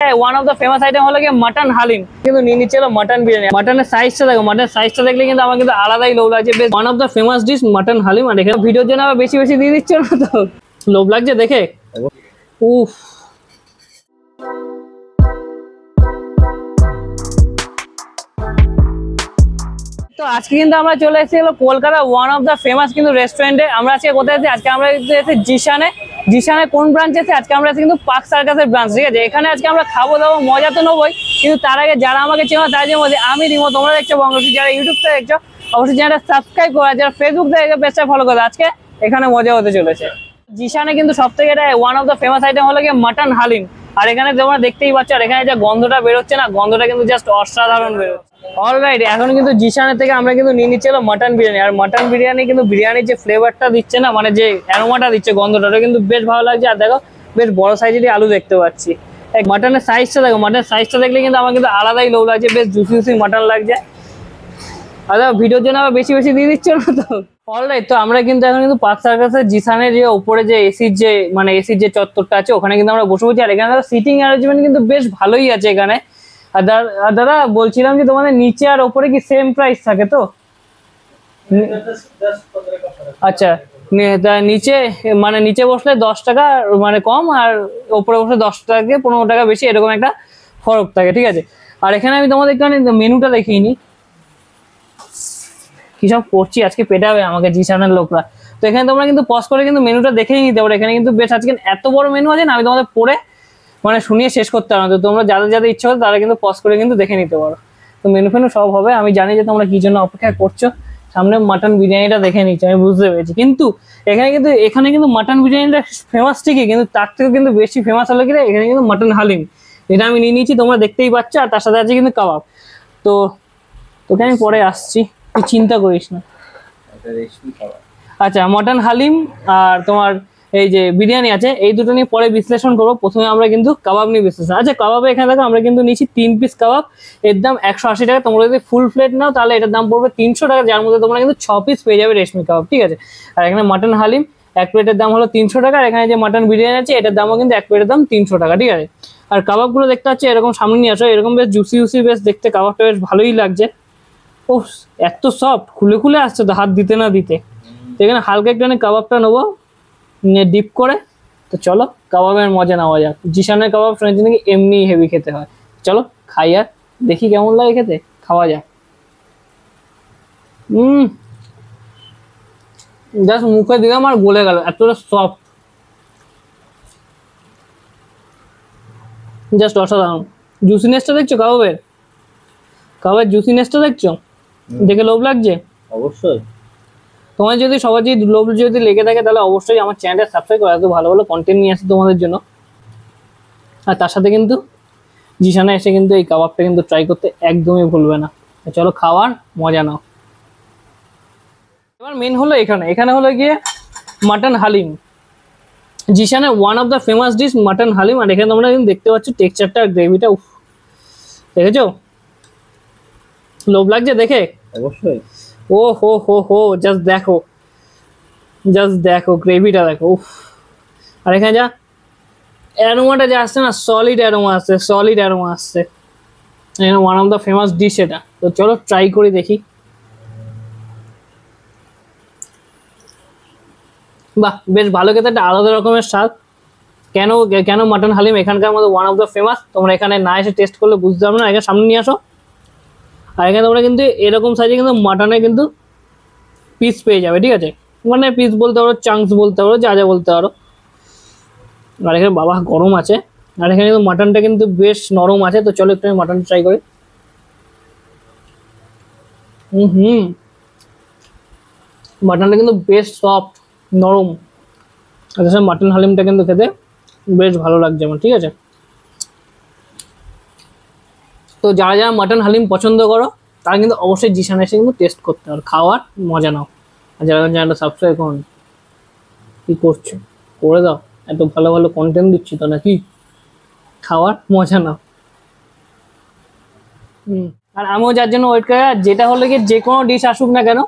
One of the famous item হলো কি mutton Halim, কিন্তু নিয়ে নিচ্ছে হলো মাটন বিরিয়ানি। মাটনের সাইজটা দেখো, মাটনের সাইজটা দেখলে কিন্তু আমার কিন্তু আলাদাই লোভ লাগছে। বেশ one of the famous dish mutton haleem. আর এখানে ভিডিওর জন্য আবার বেশি বেশি দিয়ে দিচ্ছ না তো? লোভ লাগছে দেখে। উফ, তো আজকে কিন্তু আমরা চলে এসেছি হলো Kolkata one of the famous কিন্তু রেস্টুরেন্টে। আমরা আজকে কোথায় আছি? আজকে আমরা এসেছি জিশানে। জিশানে কোন ব্রাঞ্চ আছে? আজকে আমরা আছি কিন্তু পার্ক সার্কাসের ব্রাঞ্চ, ঠিক আছে? এখানে আজকে আমরা খাবো দাবো, মজা তো নেবোই, কিন্তু তার আগে যারা আমাকে চেনো তার যে মধ্যে আমি রিমো, তোমরা দেখছো বঙ্গশ্রী, যারা ইউটিউব থেকে দেখছো অবশ্যই চ্যানেলটা সাবস্ক্রাইব করো, যারা ফেসবুক থেকে পেজটা ফলো করো। আজকে এখানে মজা হতে চলেছে। জিশানে কিন্তু সব থেকে এটা one of the famous item হলো কি মাটন হালিম। আর এখানে তোমরা দেখতেই পাচ্ছ, আর এখানে যে গন্ধটা বেরোচ্ছে না, গন্ধটা কিন্তু জাস্ট অসাধারণ বেরোচ্ছে। অলরাইট, এখন কিন্তু জিশানের থেকে আমরা কিন্তু নিয়ে নিচ্ছি মাটন বিরিয়ানি। আর মাটন বিরিয়ানি কিন্তু বিরিয়ানির যে ফ্লেভারটা দিচ্ছে না, মানে যে অ্যারোমাটা দিচ্ছে, গন্ধটা, ওটা কিন্তু বেশ ভালো লাগছে। আর দেখো বেশ বড় সাইজেরই আলু দেখতে পাচ্ছি। মাটনের সাইজটা দেখো, মাটনের সাইজটা দেখলে কিন্তু আমার কিন্তু আলাদাই লোভ লাগছে। বেশ জুসি জুসি মাটন লাগছে। আর ভিডিওর জন্য আবার বেশি বেশি দিয়ে দিচ্ছ না তো? অলরাইট, তো আমরা কিন্তু এখন কিন্তু পার্ক সার্কাসের জিশানের যে উপরে যে এসির যে চত্বরটা আছে, ওখানে কিন্তু আমরা বসে বসি। আর এখানে সিটিং অ্যারেঞ্জমেন্ট কিন্তু বেশ ভালোই আছে এখানে। আর দাদা বলছিলাম যে তোমাদের নিচে আর ওপরে কি সেম প্রাইস থাকে তো? আচ্ছা, নিচে মানে নিচে বসলে 10 টাকা মানে কম, আর ওপরে বসলে 10 টাকা 15 টাকা বেশি, এরকম একটা ফরক থাকে, ঠিক আছে? আর এখানে আমি তোমাদের এখানে মেনুটা দেখিয়ে নিই, কি সব করছি আজকে পেটাবে আমাকে জিশানের লোকরা। তো এখানে তোমরা কিন্তু পজ করে কিন্তু মেনুটা দেখেই নিতে পারো। এখানে কিন্তু বেশ আজকে এত বড় মেনু আছে না, আমি তোমাদের পড়ে মানে শুনিয়ে শেষ করতে পারো না। তো তোমরা যাদের যাদের ইচ্ছা হবে তারা কিন্তু পজ করে কিন্তু দেখে নিতে পারো। তো মেনু ফেনু সব হবে। আমি জানি যে তোমরা কি জন্য অপেক্ষা করছো, সামনে মাটন বিরিয়ানিটা দেখে নিচ্ছি, আমি বুঝতে পেরেছি। কিন্তু এখানে কিন্তু মাটন বিরিয়ানিটা ফেমাস ঠিকই, কিন্তু তার থেকে কিন্তু বেশি ফেমাস হলো কি এখানে কিন্তু মাটন হালিম, এটা আমি নিয়ে নিয়েছি, তোমরা দেখতেই পাচ্ছ। আর তার সাথে আছে কিন্তু কাবাব। তো তোকে আমি পরে আসছি, তুই চিন্তা করিস না। আচ্ছা, মটন হালিম আর তোমার এই যে বিরিয়ানি আছে, এই দুটো নিয়ে পরে বিশ্লেষণ করবো। প্রথমে আমরা কিন্তু কাবাব নিয়ে বিশ্লেষণ। আচ্ছা, কাবাবে এখানে দেখো আমরা কিন্তু নিচ্ছি 3 পিস কাবাব, এর দাম 180 টাকা। তোমরা যদি ফুল প্লেট নাও তাহলে এটার দাম পড়বে 300 টাকা, যার মধ্যে তোমরা কিন্তু 6 পিস পেয়ে যাবে রেশমি কাবাব, ঠিক আছে? আর এখানে মটন হালিম 1 প্লেটের দাম হলো 300 টাকা। আর এখানে যে মটন বিরিয়ানি আছে এটার দামও কিন্তু 1 প্লেটের দাম 300 টাকা, ঠিক আছে? আর কাবাবগুলো দেখতে পাচ্ছি এরকম, সামনে নিয়ে আসো, এরকম বেশ জুসি জুসি, বেশ দেখতে কাবাবটা বেশ ভালোই লাগছে। ও, এত সফট, খুলে খুলে আসছে তো হাত দিতে না দিতে। তো এখানে হালকা একটু কাবাবটা নেবো ডিপ করে। তো চলো কাবাবের মজা নেওয়া যাক। জিশানের কাবাব শুনেছি নাকি এমনি হেভি খেতে হয়। চলো খাই আর দেখি কেমন লাগে খেতে, খাওয়া যাক। জাস্ট মুখে দিলাম আর গলে গেল, এতটা সফট, জাস্ট অসাধারণ। জুসিনেসটা দেখছো কাবাবের জুসিনেসটা দেখছো? দেখে লোভ লাগছে? অবশ্যই। তোমার যদি সবার যদি লোভ যদি লেগে থাকে তাহলে অবশ্যই আমার চ্যানেলটা সাবস্ক্রাইব করো, এত ভালো ভালো কন্টেন্ট নিয়ে আসি তোমাদের জন্য। আর তার সাথে কিন্তু জিশানে এসে কিন্তু এই কাবাবটা কিন্তু ট্রাই করতে একদমই ভুলবে না। চলো খাওয়ার মজা নাও। এবার মেন হলো এখানে হলো গিয়ে মাটন হালিম। জিশানের one of the famous dish mutton haleem. আর এখানে তোমরা কিন্তু দেখতে পাচ্ছ টেক্সচারটা, গ্রেভিটা, উফ, দেখেছো? লোভ লাগছে দেখে? অবশ্যই। ও হো হো হো, জাস্ট দেখো গ্রেভিটা দেখো, উফ। আর এখানে যা অ্যারোমাটা যা আসছে না, সলিড অ্যারোমা আসছে। এখানে one of the famous dish এটা। তো চলো ট্রাই করে দেখি। বাহ, বেশ ভালো খেতে, একটা আলাদা রকমের স্বাদ। কেন মাটন হালিম এখানকার মধ্যে ওয়ান অফ দ্য ফেমাস, তোমরা এখানে না এসে টেস্ট করলে বুঝতে পারবে না। এখানে সামনে নিয়ে আসো। আর এখানে তোমরা কিন্তু এরকম সাইজে কিন্তু মাটনের কিন্তু পিস পেয়ে যাবে, ঠিক আছে? মানে পিস বলতে পারো, চাংস বলতে পারো, যা বলতে পারো। আর এখানে বাবা গরম আছে। আর এখানে কিন্তু মাটনটা কিন্তু বেশ নরম আছে। তো চলো একটু আমি মাটনটা ট্রাই করি। মাটনটা কিন্তু বেশ সফট, নরম। আর মাটন হালিমটা কিন্তু খেতে বেশ ভালো লাগছে আমার, ঠিক আছে? তো যারা যারা মাটন হালিম পছন্দ করো তারা কিন্তু অবশ্যই জিশানে এসে কিন্তু টেস্ট করতে পারো, খাওয়ার মজা নাও। আর যারা চ্যানেলটা সাবস্ক্রাইব করুন, কি করছো করে দাও, এত ভালো ভালো কন্টেন্ট দিচ্ছি তো নাকি, খাওয়ার মজা নাও। আর আমিও যার জন্য ওয়েট করি, যেটা হলো কি যে কোনো ডিশ আসুক না কেন,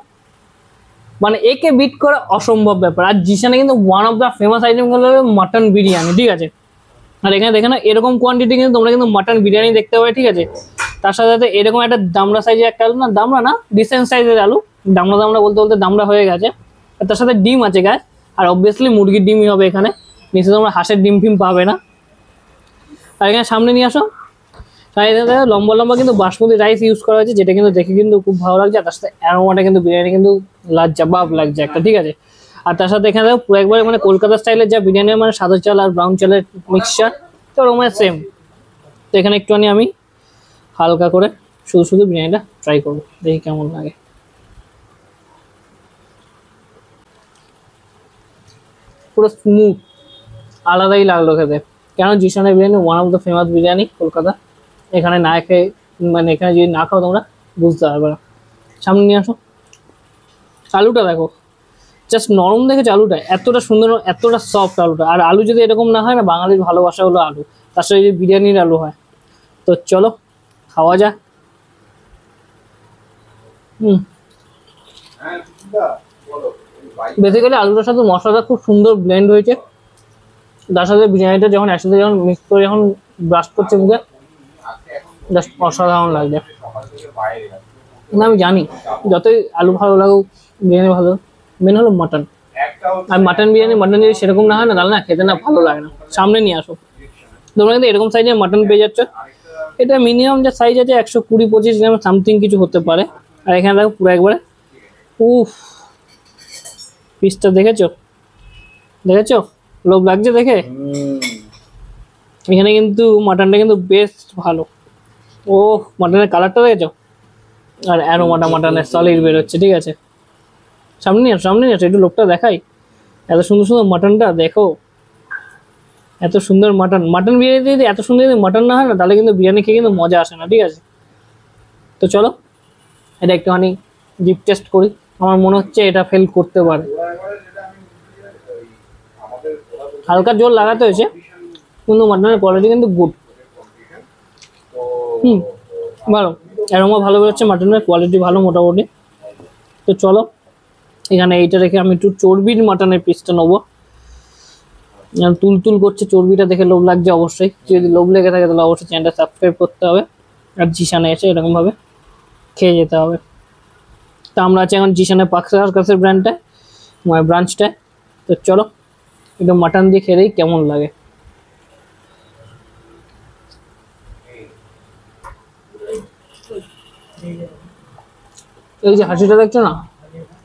মানে একে বিট করা অসম্ভব ব্যাপার। আর জিশানে কিন্তু one of the famous item হলো মাটন বিরিয়ানি, ঠিক আছে? আর এখানে দেখে না এরকম কোয়ান্টিটি কিন্তু তোমরা কিন্তু মাটন বিরিয়ানি দেখতে পাবে, ঠিক আছে। তার সাথে সাথে এরকম একটা দামড়া সাইজের একটা আলু, না দামড়া না, ডিসেন্ট সাইজের আলু, দামড়া দামড়া বলতে বলতে দামড়া হয়ে গেছে। আর তার সাথে ডিম আছে গায়ে, আর অবভিয়াসলি মুরগির ডিমই হবে এখানে, নিশ্চয়ই তোমরা হাঁসের ডিম ফিম পাবে না। আর এখানে সামনে নিয়ে আসো, লম্বা লম্বা কিন্তু বাসমতি রাইস ইউজ করা হয়েছে, যেটা কিন্তু দেখে কিন্তু খুব ভালো লাগছে। আর তার সাথে অ্যারোমাটা কিন্তু বিরিয়ানি কিন্তু লাজবাব লাগছে একটা, ঠিক আছে। আর তার সাথে এখানে পুরো একবারে মানে কলকাতা স্টাইলের যা বিরিয়ানি, মানে সাদা চাল আর ব্রাউন চালের মিক্সচার, তো ওরকম সেম। তো এখানে একটুখানি আমি হালকা করে শুধু শুধু বিরিয়ানিটা ট্রাই করবো, দেখি কেমন লাগে। পুরো স্মুথ, আলাদাই লাগলো খেতে। কেন জিশানের biryani one of the famous biryani Kolkata. এখানে না খেয়ে, মানে এখানে যদি না খাও তোমরা বুঝতে পারবে না। সামনে নিয়ে আসো, আলুটা দেখো, জাস্ট নরম দেখেছো আলুটা, এতটা সুন্দর, এতটা সফট আলুটা। আর আলু যদি এরকম না হয় না, বাঙালির ভালোবাসা হলো আলু, তার সাথে যদি বিরিয়ানির আলু হয়, তো চলো খাওয়া যাক। বেসিক্যালি আলুটার সাথে মশলাটা খুব সুন্দর ব্লেন্ড হয়েছে, তার সাথে বিরিয়ানিটা যখন একসাথে যখন মিক্স করে যখন ব্রাশ করছে মুখে, জাস্ট অসাধারণ লাগছে। না আমি জানি যতই আলু ভালো লাগুক, বিরিয়ানি ভালো, মেন হলো মাটন। আর মাটন বিরিয়ানি যদি সেরকম না হয় না, তাহলে না খেতে না ভালো লাগে না। সামনে নিয়ে আসো, তোমরা কিন্তু এরকম সাইজের মাটন পেয়ে যাচ্ছ। এটা মিনিমাম যে সাইজ আছে 120-25 গ্রাম সামথিং কিছু হতে পারে। আর এখানে দেখো পুরো একবারে, উফ, পিসটা দেখেছো দেখেছো, লোভ লাগছে দেখে। এখানে কিন্তু মাটনটা কিন্তু বেশ ভালো। ও মাটনের কালারটা দেখেছো, আর অ্যারোমাটা মাটনের সলিড বেরোচ্ছে, ঠিক আছে। সামনে নিয়ে আসো, একটু লোকটা দেখাই। এত সুন্দর সুন্দর মাটনটা দেখো, এত সুন্দর মাটন বিরিয়ানি যদি এত সুন্দর যদি মাটন না হয় না, তাহলে কিন্তু বিরিয়ানি খেয়ে কিন্তু মজা আসে না, ঠিক আছে। তো চলো এটা একটুখানি ডিপ টেস্ট করি। আমার মনে হচ্ছে এটা ফেল করতে পারে, হালকা জল লাগাতে হয়েছে, কিন্তু মাটনের কোয়ালিটি কিন্তু গুড। ভালো, অ্যারোমা ভালো বেরোচ্ছে, মাটনের কোয়ালিটি ভালো মোটামুটি। তো চলো এখানে এইটা রেখে আমি একটু চর্বির মাটনের পিসটা নেবো। তুল করছে চর্বিটা দেখে, লোভ লাগছে অবশ্যই। যদি লোভ লেগে থাকে তাহলে অবশ্যই চ্যানেলটা সাবস্ক্রাইব করতে হবে, আর জিশানে এসে এরকমভাবে খেয়ে যেতে হবে। তো আমরা আছি এখন জিশানের পাক সার্কাসের ব্রাঞ্চটায়। তো চলো একটু মাটন দিয়ে খেলেই কেমন লাগে। এই যে হাসিটা দেখছো না,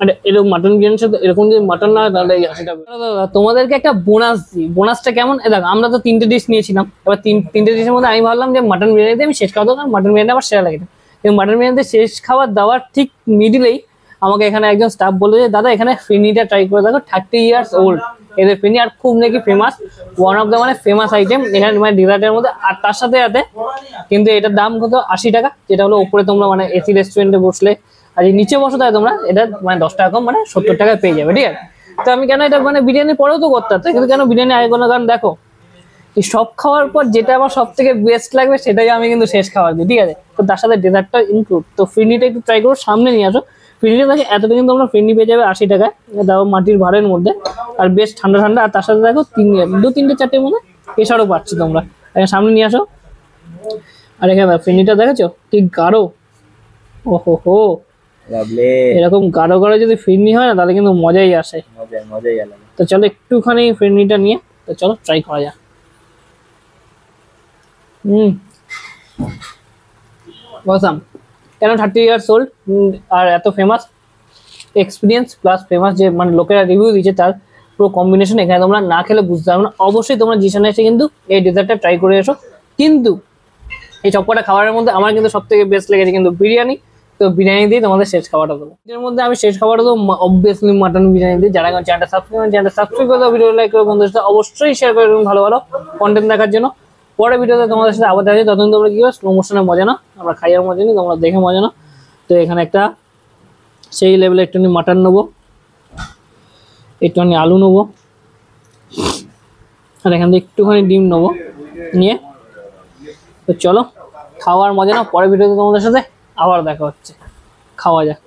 আরে এরকম মাটন বিরিয়ানির সাথে এরকম যদি মাটন না হয়, তাহলে এই হাসিটা। তোমাদেরকে একটা বোনাস দিই, বোনাসটা কেমন, দেখো আমরা তো 3টে ডিশ নিয়েছিলাম, এবার তিনটে ডিশের মধ্যে আমি ভাবলাম যে মাটন বিরিয়ানিতে আমি শেষ খাওয়া দেবো, কারণ মাটন বিরিয়ানি আমার সেরা লাগে। কিন্তু মাটন বিরিয়ানিতে শেষ খাবার দাওয়ার ঠিক মিডিলেই আমাকে এখানে একজন স্টাফ বললো যে দাদা এখানে ফিরনিটা ট্রাই করে দেখো, 30 ইয়ার্স ওল্ড এদের ফিরনি, আর খুব নাকি ফেমাস, ওয়ান অফ দ্য মানে ফেমাস আইটেম এখানে মানে ডিজার্টের মধ্যে। আর তার সাথে সাথে কিন্তু এটার দাম কত, 80 টাকা, যেটা হলো উপরে তোমরা মানে এসি রেস্টুরেন্টে বসলে, আর এই নিচে বসো তাই তোমরা এটা মানে 10 টাকা কম, মানে 70 টাকায় পেয়ে যাবে, ঠিক আছে। তো আমি কেন এটা মানে বিরিয়ানির পরেও তো করতে পারতাম, কিন্তু কেন বিরিয়ানি আগে কোনো, কারণ দেখো এই সব খাওয়ার পর যেটা আমার সব থেকে বেস্ট লাগবে সেটাই আমি কিন্তু শেষ খাবার দিই, ঠিক আছে। তো তার সাথে ডেজার্টটা ইনক্লুড। তো ফিরনিটা একটু ট্রাই করো, সামনে নিয়ে আসো। ফিরনিটা দেখে এতটা কিন্তু তোমরা ফিরনি পেয়ে যাবে 80 টাকায়, দাও মাটির ভাড়ের মধ্যে, আর বেশ ঠান্ডা ঠান্ডা। আর তার সাথে দেখো 2-3-4টে মনে এছাড়াও পাচ্ছি তোমরা। সামনে নিয়ে আসো। আর এখানে ফিরনিটা দেখেছো কি গাঢ়, ওহো হো, এরকম গাঢ় গাঢ় যদি ফিরনি হয় না, তাহলে কিন্তু মজাই আসে, মজাই আলাদা। তো চলো একটুখানি ফিরনিটা নিয়ে, তো চলো ট্রাই করা যাক। অসাম, কেন 30 ইয়ার্স ওল্ড আর এত ফেমাস, এক্সপিরিয়েন্স প্লাস ফেমাস যে মানে লোকেরা রিভিউ দিচ্ছে, তার পুরো কম্বিনেশন এখানে তোমরা না খেলে বুঝতে পারবে না। অবশ্যই তোমরা জিশানে এসে কিন্তু এই ডেজার্টটা ট্রাই করে এসো। কিন্তু এই সবকটা খাবারের মধ্যে আমার কিন্তু সব থেকে বেস্ট লেগেছে কিন্তু বিরিয়ানি। তো বিরিয়ানি দিয়ে তোমাদের শেষ খাবারটা দেবো। এর মধ্যে আমি শেষ খাবারটা দেবো অবভিয়াসলি মাটন বিরিয়ানি দিয়ে। যারা চ্যানেলটা সাবস্ক্রাইব করে দাও, ভিডিও লাইক করে বন্ধুদের সাথে অবশ্যই শেয়ার করে ভালো ভালো কন্টেন্ট দেখার জন্য। পরে ভিডিওতে তোমাদের সাথে আবার দেখা যায়, ততদিন তোমরা কি স্লো মোশনে মজা না, আমরা খাইয়ার মজা নিই, তোমরা দেখে মজা না। তো এখানে একটা সেই লেভেলে একটুখানি মাটন নেবো, একটুখানি আলু নেবো, আর এখান থেকে একটুখানি ডিম নেবো নিয়ে। তো চলো খাওয়ার মজা না, পরে ভিডিওতে তোমাদের সাথে আবার দেখা হচ্ছে, খাওয়া যাক।